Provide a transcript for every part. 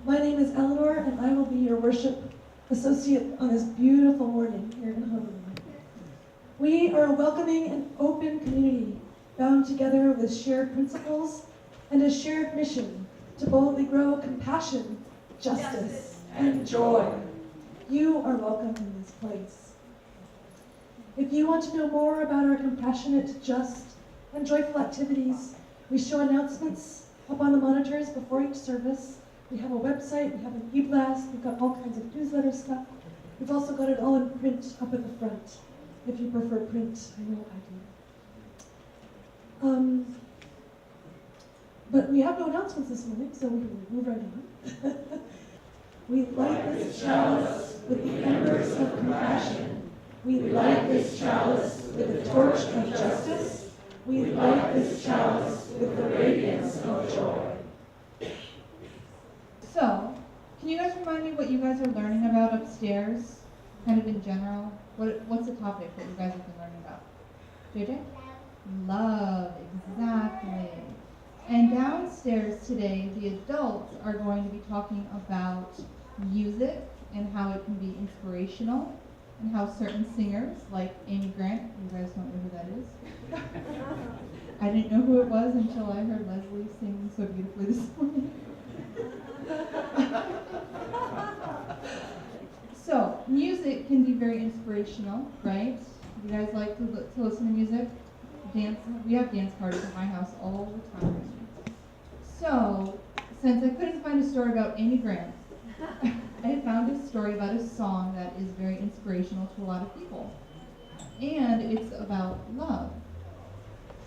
My name is Eleanor, and I will be your worship associate on this beautiful morning here in Honolulu. We are a welcoming and open community, bound together with shared principles and a shared mission to boldly grow compassion, justice, and joy. You are welcome in this place. If you want to know more about our compassionate, just, and joyful activities, we show announcements up on the monitors before each service. We have a website, we have an e-blast, we've got all kinds of newsletter stuff. We've also got it all in print up at the front, if you prefer print. I know I do. But we have no announcements this morning, so we can move right on. We light this chalice with the embers of compassion. We light this chalice with the torch of justice. We light this chalice with the radiance of joy. So, can you guys remind me what you guys are learning about upstairs, kind of in general? What's the topic that you guys have been learning about? JJ? Love, exactly. And downstairs today, the adults are going to be talking about music and how it can be inspirational, and how certain singers, like Amy Grant, you guys don't know who that is. I didn't know who it was until I heard Leslie sing so beautifully this morning. So, music can be very inspirational, right? You guys like to listen to music? Dance? We have dance parties at my house all the time. So, since I couldn't find a story about Amy Grant, I found a story about a song that is very inspirational to a lot of people. And it's about love.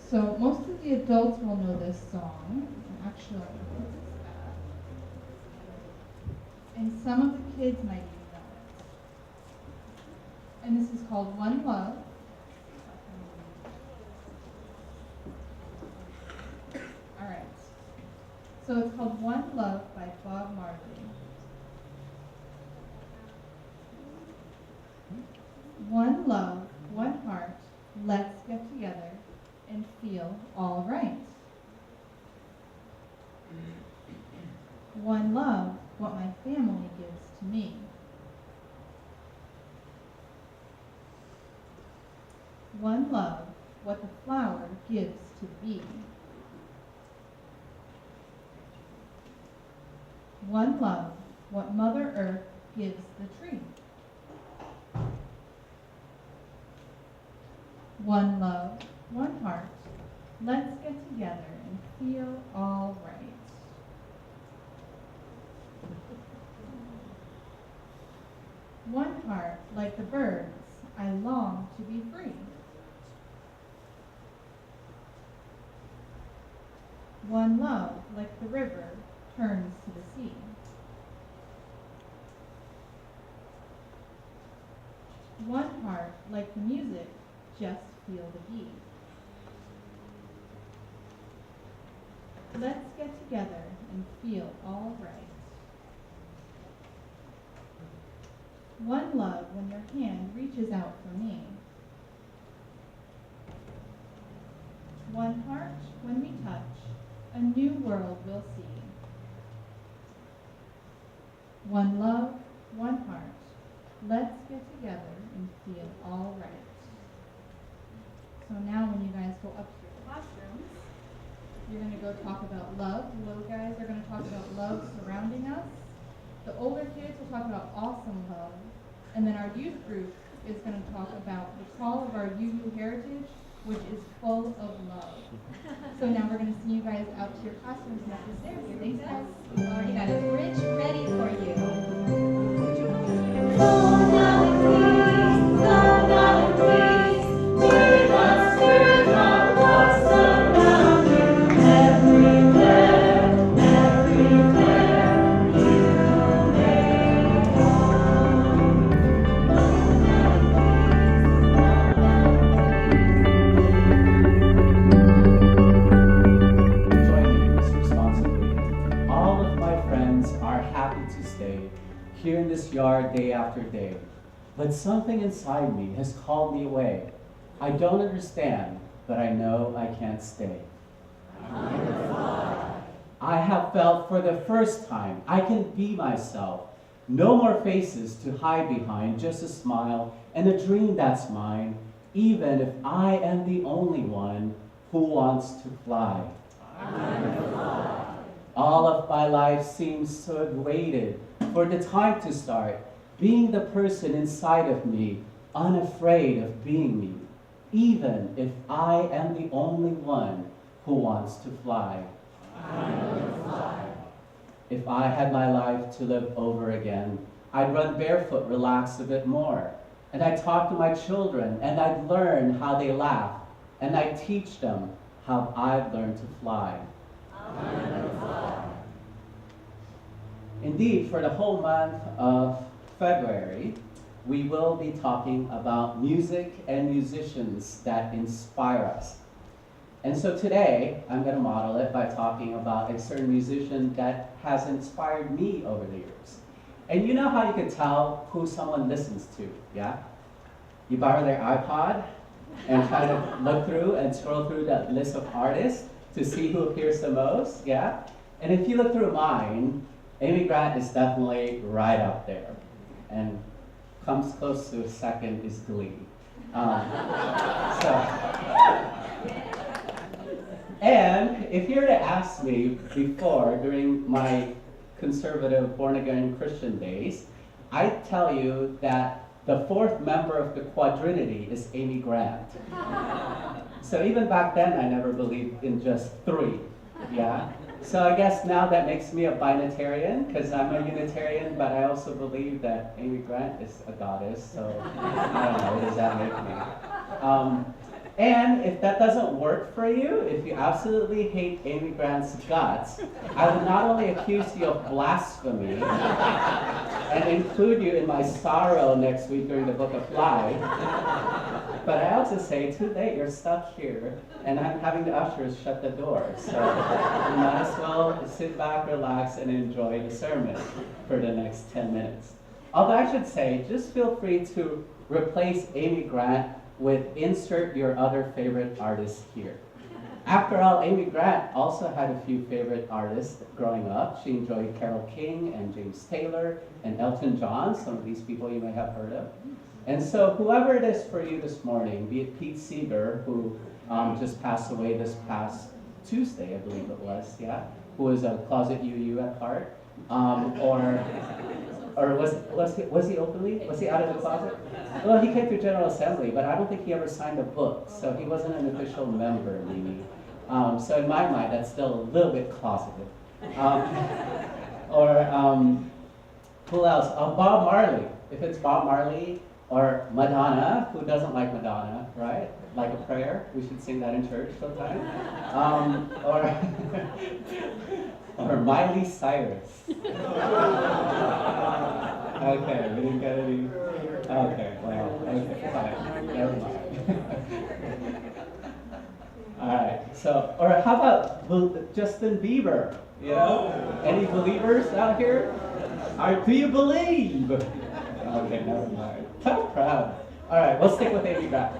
So, most of the adults will know this song. Actually, and some of the kids might even know it. And this is called One Love. Alright. So it's called One Love by Bob Marley. One love, one heart, let's get together and feel all right. One love, what my family gives to me. One love, what the flower gives to the bee. One love, what Mother Earth gives the tree. One love, one heart, let's get together and feel all right. One heart, like the birds, I long to be free. One love, like the river, turns to the sea. One heart, like the music, just feel the beat. Let's get together and feel all right. One love when your hand reaches out for me. One heart when we touch, a new world we'll see. One love, one heart, let's get together and feel all right. So now when you guys go up to your classrooms, you're going to go talk about love. The little guys are going to talk about love surrounding us. The older kids will talk about awesome love. And then our youth group is going to talk about the call of our UU heritage, which is full of love. So now we're going to see you guys out to your classrooms and up the stairs. Thanks, guys. We've already got a bridge ready for you. Here in this yard day after day, but something inside me has called me away. I don't understand, but I know I can't stay. I'm gonna fly. I have felt for the first time I can be myself. No more faces to hide behind, just a smile and a dream that's mine, even if I am the only one who wants to fly. All of my life seems to have waited for the time to start, being the person inside of me, unafraid of being me, even if I am the only one who wants to fly. If I had my life to live over again, I'd run barefoot, relax a bit more. And I'd talk to my children, and I'd learn how they laugh, and I'd teach them how I've learned to fly. Indeed, for the whole month of February, we will be talking about music and musicians that inspire us. And so today, I'm going to model it by talking about a certain musician that has inspired me over the years. And you know how you can tell who someone listens to, yeah? You borrow their iPod and try to look through and scroll through that list of artists to see who appears the most, yeah? And if you look through mine, Amy Grant is definitely right up there. And comes close to a second is Glee. And if you were to ask me before, during my conservative born-again Christian days, I'd tell you that the fourth member of the quadrinity is Amy Grant. So even back then, I never believed in just three, yeah? So I guess now that makes me a binitarian, because I'm a Unitarian, but I also believe that Amy Grant is a goddess, so I don't know, what does that make me? And if that doesn't work for you, if you absolutely hate Amy Grant's guts, I would not only accuse you of blasphemy and include you in my sorrow next week during the Book of Life, but I also say, too late, you're stuck here, and I'm having the ushers shut the door. So you might as well sit back, relax, and enjoy the sermon for the next 10 minutes. Although I should say, just feel free to replace Amy Grant with insert your other favorite artists here. After all, Amy Grant also had a few favorite artists growing up. She enjoyed Carole King and James Taylor and Elton John, some of these people you may have heard of. And so whoever it is for you this morning, be it Pete Seeger, who just passed away this past Tuesday, I believe it was, yeah, who was a closet UU at heart, or was he openly? Was he out of the closet? Well, he came to General Assembly, but I don't think he ever signed a book, so he wasn't an official member, Mimi. So in my mind, that's still a little bit closeted. Who else? Bob Marley. If it's Bob Marley or Madonna, who doesn't like Madonna, right? Like a prayer, we should sing that in church sometime. Or Miley Cyrus. Okay, we didn't get any. Okay, well, okay, fine. Never mind. All right, so, or how about Justin Bieber? You know, any believers out here? Do you believe? Okay, never mind. So proud. All right, we'll stick with Amy Grant.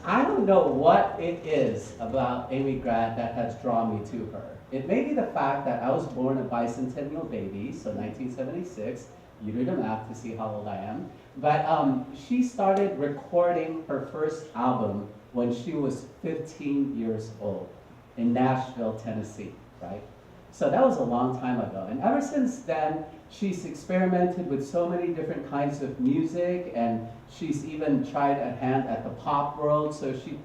I don't know what it is about Amy Grant that has drawn me to her. It may be the fact that I was born a bicentennial baby, so 1976. You do the math to see how old I am. But she started recording her first album when she was 15 years old in Nashville, Tennessee, right? So that was a long time ago. And ever since then, she's experimented with so many different kinds of music, and she's even tried a hand at the pop world, so she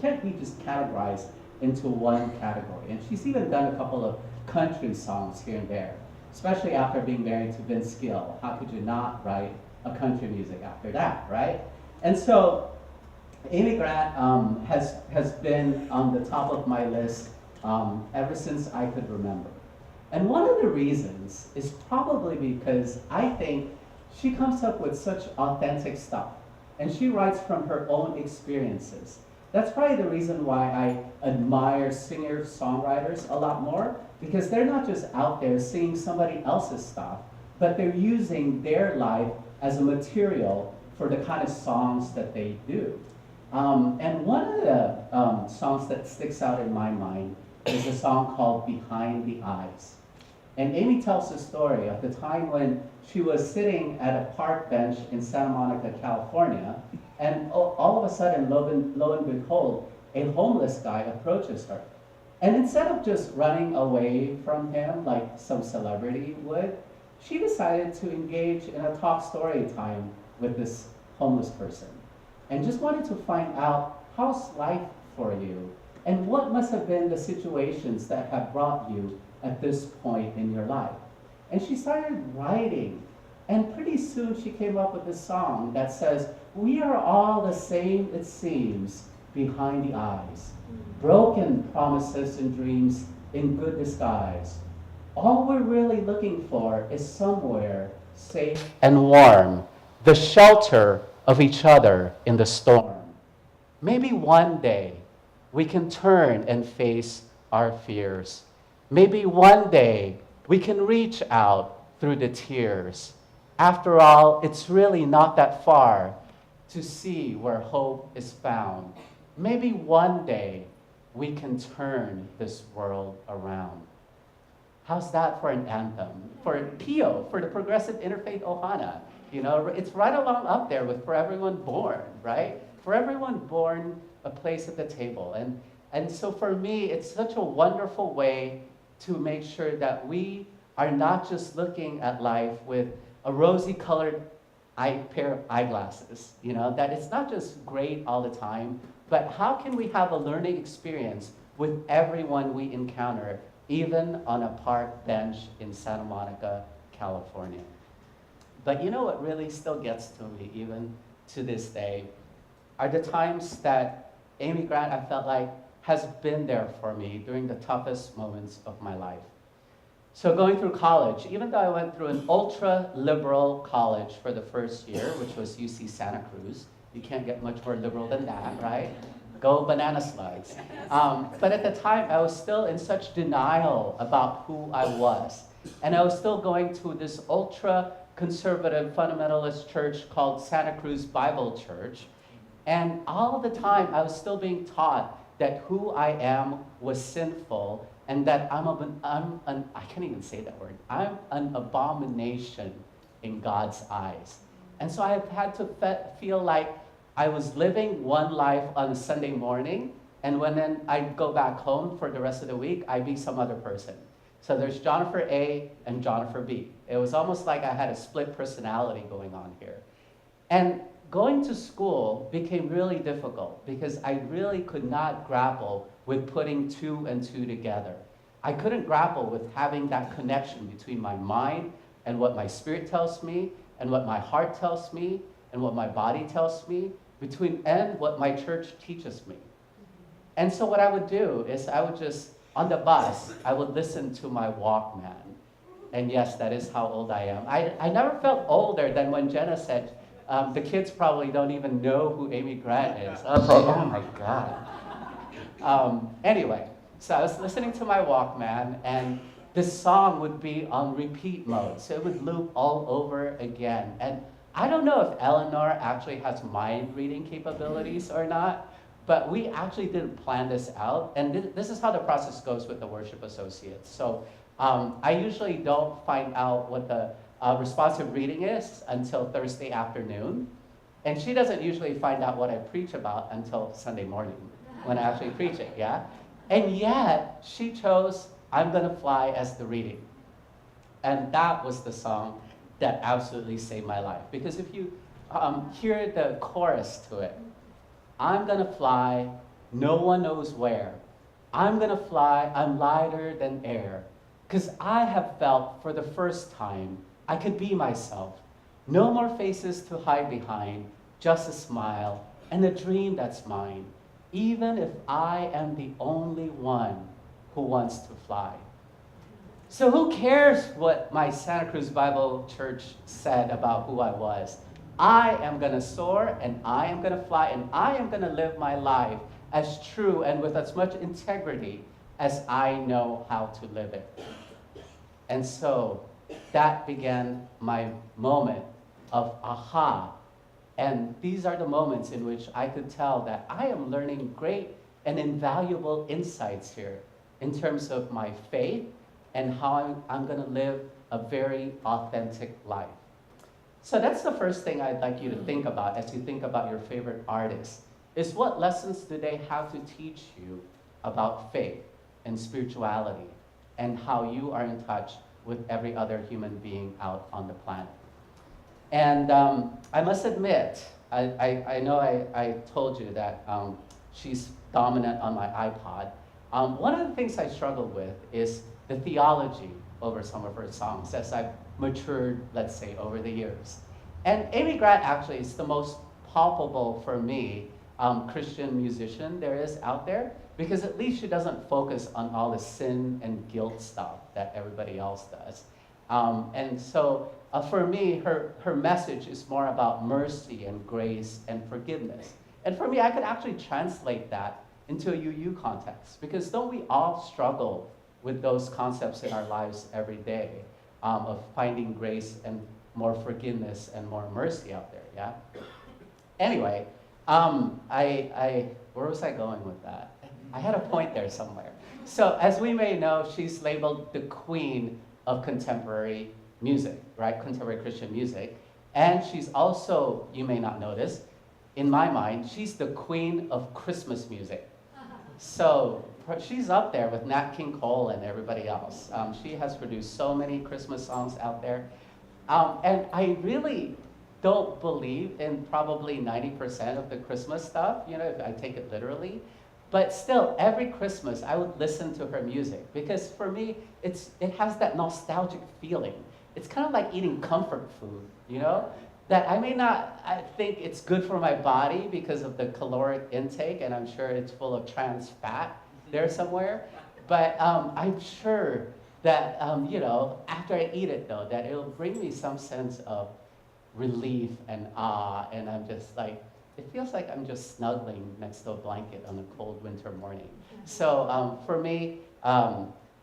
can't be just categorized into one category. And she's even done a couple of country songs here and there, especially after being married to Vince Gill. How could you not write a country music after that, right? And so Amy Grant has been on the top of my list ever since I could remember. And one of the reasons is probably because I think she comes up with such authentic stuff, and she writes from her own experiences. That's probably the reason why I admire singer-songwriters a lot more, because they're not just out there singing somebody else's stuff, but they're using their life as a material for the kind of songs that they do. And one of the songs that sticks out in my mind is a song called Behind the Eyes. And Amy tells the story of the time when she was sitting at a park bench in Santa Monica, California, and all of a sudden, lo and behold, a homeless guy approaches her. And instead of just running away from him like some celebrity would, she decided to engage in a talk story time with this homeless person and just wanted to find out, how's life for you? And what must have been the situations that have brought you at this point in your life? And she started writing. And pretty soon she came up with this song that says, we are all the same, it seems, behind the eyes. Broken promises and dreams in good disguise. All we're really looking for is somewhere safe and warm, the shelter of each other in the storm. Maybe one day we can turn and face our fears. Maybe one day we can reach out through the tears. After all, it's really not that far to see where hope is found. Maybe one day we can turn this world around. How's that for an anthem? For PIO, for the Progressive Interfaith Ohana. You know, it's right along up there with For Everyone Born, right? For everyone born, a place at the table. And so for me, it's such a wonderful way to make sure that we are not just looking at life with a rosy-colored pair of eyeglasses, you know, that it's not just great all the time, but how can we have a learning experience with everyone we encounter, even on a park bench in Santa Monica, California? But you know what really still gets to me, even to this day, are the times that Amy Grant, I felt like, has been there for me during the toughest moments of my life. So going through college, even though I went through an ultra-liberal college for the first year, which was UC Santa Cruz, you can't get much more liberal than that, right? Go banana slugs. But at the time, I was still in such denial about who I was. And I was still going to this ultra-conservative fundamentalist church called Santa Cruz Bible Church. And all the time, I was still being taught that who I am was sinful and that I can't even say that word, I'm an abomination in God's eyes. And so I have had to feel like I was living one life on a Sunday morning, and when then I'd go back home for the rest of the week, I'd be some other person. So there's Jonipher A and Jonipher B. It was almost like I had a split personality going on here. And going to school became really difficult because I really could not grapple with putting two and two together. I couldn't grapple with having that connection between my mind and what my spirit tells me, and what my heart tells me, and what my body tells me, and what my church teaches me. And so what I would do is I would just, on the bus, I would listen to my Walkman. And yes, that is how old I am. I never felt older than when Jenna said, the kids probably don't even know who Amy Grant is. I was like, oh my God. Anyway, so I was listening to my Walkman, and this song would be on repeat mode. So it would loop all over again. And I don't know if Eleanor actually has mind reading capabilities or not, but we actually didn't plan this out. And this is how the process goes with the worship associates. So I usually don't find out what the responsive reading is until Thursday afternoon. And she doesn't usually find out what I preach about until Sunday morning when I actually preach it, yeah? And yet, she chose I'm Gonna Fly as the reading. And that was the song that absolutely saved my life. Because if you hear the chorus to it, I'm gonna fly, no one knows where. I'm gonna fly, I'm lighter than air. Because I have felt for the first time I could be myself. No more faces to hide behind, just a smile and a dream that's mine, even if I am the only one who wants to fly. So who cares what my Santa Cruz Bible Church said about who I was? I am gonna soar, and I am gonna fly, and I am gonna live my life as true and with as much integrity as I know how to live it. And so that began my moment of aha. And these are the moments in which I could tell that I am learning great and invaluable insights here. in terms of my faith and how I'm going to live a very authentic life. So that's the first thing I'd like you to think about as you think about your favorite artists, is what lessons do they have to teach you about faith and spirituality and how you are in touch with every other human being out on the planet. And I must admit, I know I told you that she's dominant on my iPod. One of the things I struggle with is the theology over some of her songs as I've matured, let's say, over the years. And Amy Grant actually is the most palpable for me Christian musician there is out there, because at least she doesn't focus on all the sin and guilt stuff that everybody else does. And so for me, her message is more about mercy and grace and forgiveness. And for me, I could actually translate that into a UU context, because don't we all struggle with those concepts in our lives every day, of finding grace and more forgiveness and more mercy out there, yeah? Anyway, where was I going with that? I had a point there somewhere. So as we may know, she's labeled the queen of contemporary music, right? Contemporary Christian music. And she's also, you may not notice, in my mind, she's the queen of Christmas music. So she's up there with Nat King Cole and everybody else. She has produced so many Christmas songs out there. And I really don't believe in probably 90% of the Christmas stuff, you know, if I take it literally. But still, every Christmas, I would listen to her music, because for me, it has that nostalgic feeling. It's kind of like eating comfort food, you know? That I may not think it's good for my body because of the caloric intake, and I'm sure it's full of trans fat there somewhere. But I'm sure that, you know, after I eat it, though, that it'll bring me some sense of relief and awe, and I'm just like, it feels like I'm just snuggling next to a blanket on a cold winter morning. So for me,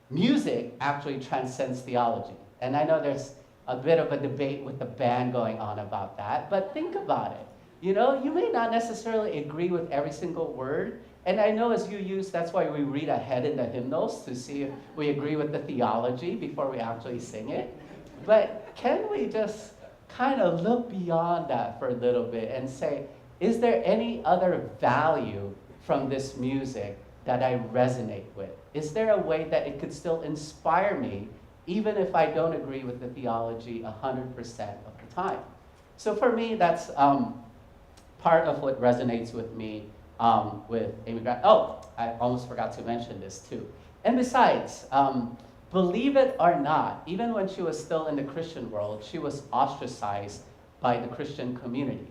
music actually transcends theology. And I know there's a bit of a debate with the band going on about that, but think about it. You know, you may not necessarily agree with every single word, and I know as you use, that's why we read ahead in the hymnals to see if we agree with the theology before we actually sing it. But can we just kind of look beyond that for a little bit and say, is there any other value from this music that I resonate with? Is there a way that it could still inspire me, even if I don't agree with the theology 100% of the time? So for me, that's part of what resonates with me with Amy Grant. Oh, I almost forgot to mention this too. And besides, believe it or not, even when she was still in the Christian world, she was ostracized by the Christian community.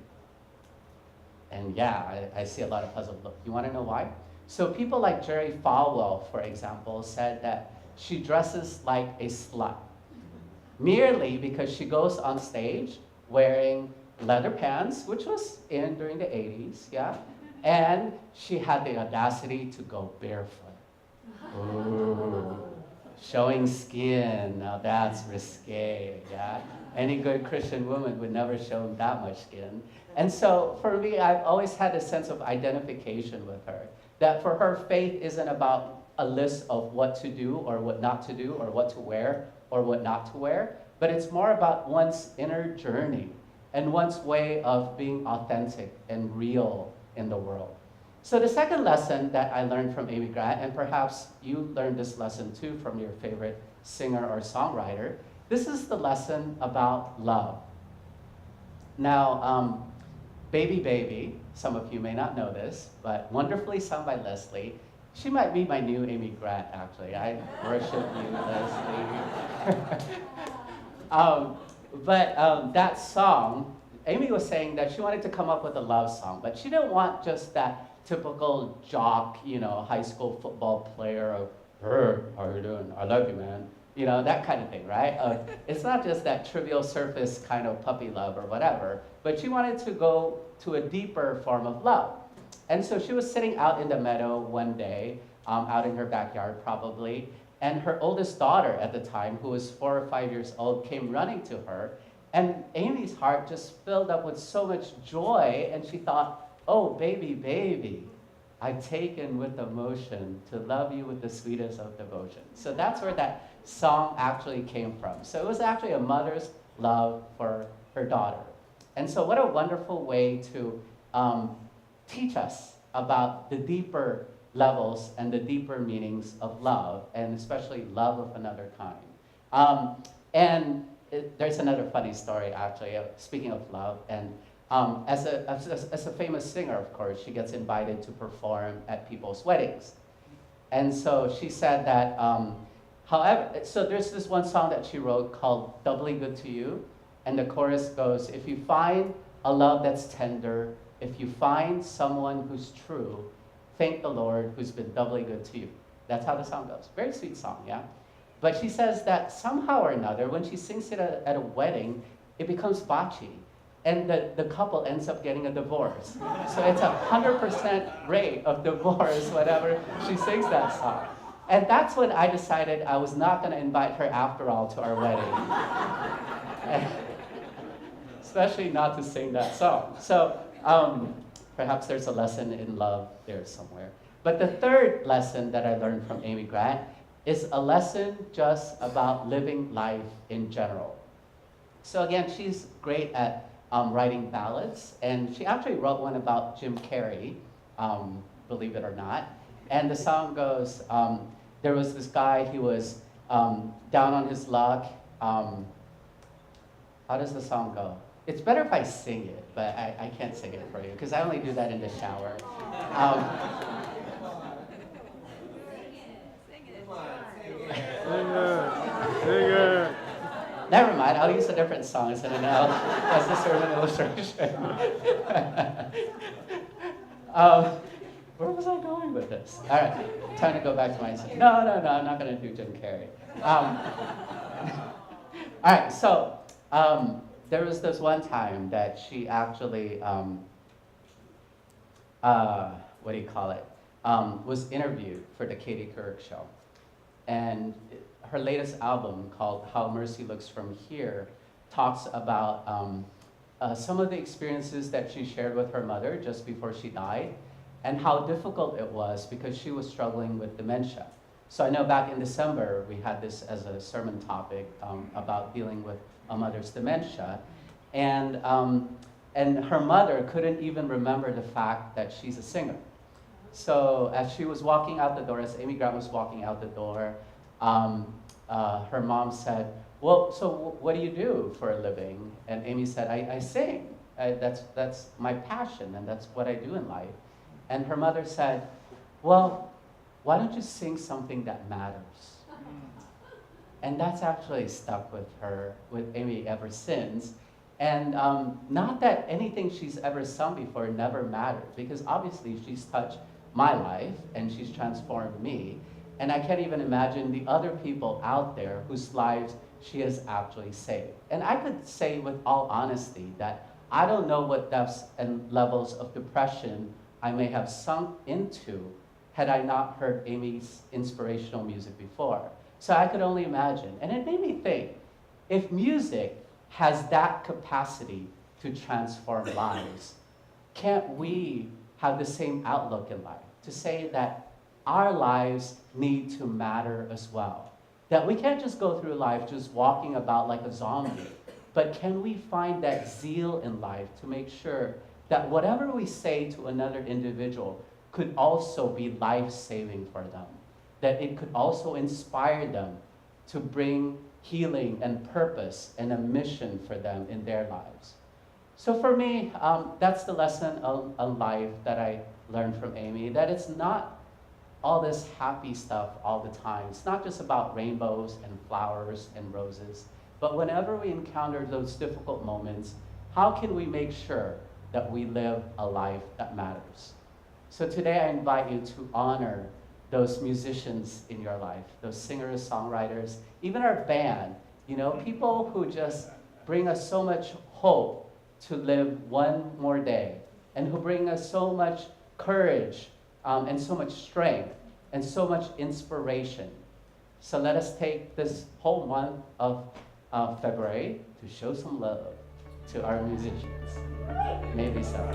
And yeah, I see a lot of puzzled look. You want to know why? So people like Jerry Falwell, for example, said that she dresses like a slut, merely because she goes on stage wearing leather pants, which was in during the 80s, yeah? And she had the audacity to go barefoot. Ooh. Showing skin, now that's risque, yeah? Any good Christian woman would never show that much skin. And so for me, I've always had a sense of identification with her, that for her, faith isn't about a list of what to do or what not to do or what to wear or what not to wear, but it's more about one's inner journey and one's way of being authentic and real in the world. So the second lesson that I learned from Amy Grant, and perhaps you learned this lesson too from your favorite singer or songwriter, this is the lesson about love. Now, Baby Baby, some of you may not know this, but wonderfully sung by Leslie. She might be my new Amy Grant, actually. I worship you, Leslie. But that song, Amy was saying that she wanted to come up with a love song, but she didn't want just that typical jock, you know, high school football player of, "Hey, how you doing? I love you, man." You know, that kind of thing, right? It's not just that trivial surface kind of puppy love or whatever, but she wanted to go to a deeper form of love. And so she was sitting out in the meadow one day, out in her backyard probably, and her oldest daughter at the time, who was 4 or 5 years old, came running to her, and Amy's heart just filled up with so much joy, and she thought, "Oh, baby, baby, I've taken with emotion to love you with the sweetest of devotion. So that's where that song actually came from. So it was actually a mother's love for her daughter. And so what a wonderful way to teach us about the deeper levels and the deeper meanings of love, and especially love of another kind. There's another funny story, actually, speaking of love. And as a famous singer, of course, she gets invited to perform at people's weddings. And so she said that, however, so there's this one song that she wrote called Doubly Good to You. And the chorus goes, if you find a love that's tender, if you find someone who's true, thank the Lord who's been doubly good to you. That's how the song goes. Very sweet song, yeah? But she says that somehow or another, when she sings it at a wedding, it becomes botchy. And the couple ends up getting a divorce. So it's 100% rate of divorce whenever she sings that song. And that's when I decided I was not going to invite her after all to our wedding. Especially not to sing that song. So perhaps there's a lesson in love there somewhere. But the third lesson that I learned from Amy Grant is a lesson just about living life in general. So again, she's great at writing ballads, and she actually wrote one about Jim Carrey, believe it or not. And the song goes, there was this guy, he was down on his luck. How does the song go? It's better if I sing it, but I can't sing it for you, because I only do that in the shower. Never mind, I'll use a different song as the sermon illustration. Where was I going with this? All right, time to go back to my answer. No, I'm not going to do Jim Carrey. All right, so there was this one time that she actually, was interviewed for the Katie Couric show. And her latest album, called How Mercy Looks From Here, talks about some of the experiences that she shared with her mother just before she died, and how difficult it was because she was struggling with dementia. So I know back in December, we had this as a sermon topic about dealing with a mother's dementia. And her mother couldn't even remember the fact that she's a singer. So as she was walking out the door, as Amy Grant was walking out the door, her mom said, well, so what do you do for a living? And Amy said, I sing. That's my passion, and that's what I do in life. And her mother said, well, why don't you sing something that matters? And that's actually stuck with her, with Amy ever since. And not that anything she's ever sung before never mattered, because obviously she's touched my life and she's transformed me. And I can't even imagine the other people out there whose lives she has actually saved. And I could say with all honesty that I don't know what depths and levels of depression I may have sunk into had I not heard Amy's inspirational music before. So I could only imagine. And it made me think, if music has that capacity to transform lives, can't we have the same outlook in life? To say that our lives need to matter as well. That we can't just go through life just walking about like a zombie, but can we find that zeal in life to make sure that whatever we say to another individual could also be life-saving for them, that it could also inspire them to bring healing and purpose and a mission for them in their lives. So for me, that's the lesson of life that I learned from Amy, that it's not all this happy stuff all the time. It's not just about rainbows and flowers and roses, but whenever we encounter those difficult moments, how can we make sure that we live a life that matters? So today I invite you to honor those musicians in your life, those singers, songwriters, even our band, people who just bring us so much hope to live one more day, and who bring us so much courage and so much strength and so much inspiration. So let us take this whole month of February to show some love to our musicians. Maybe so.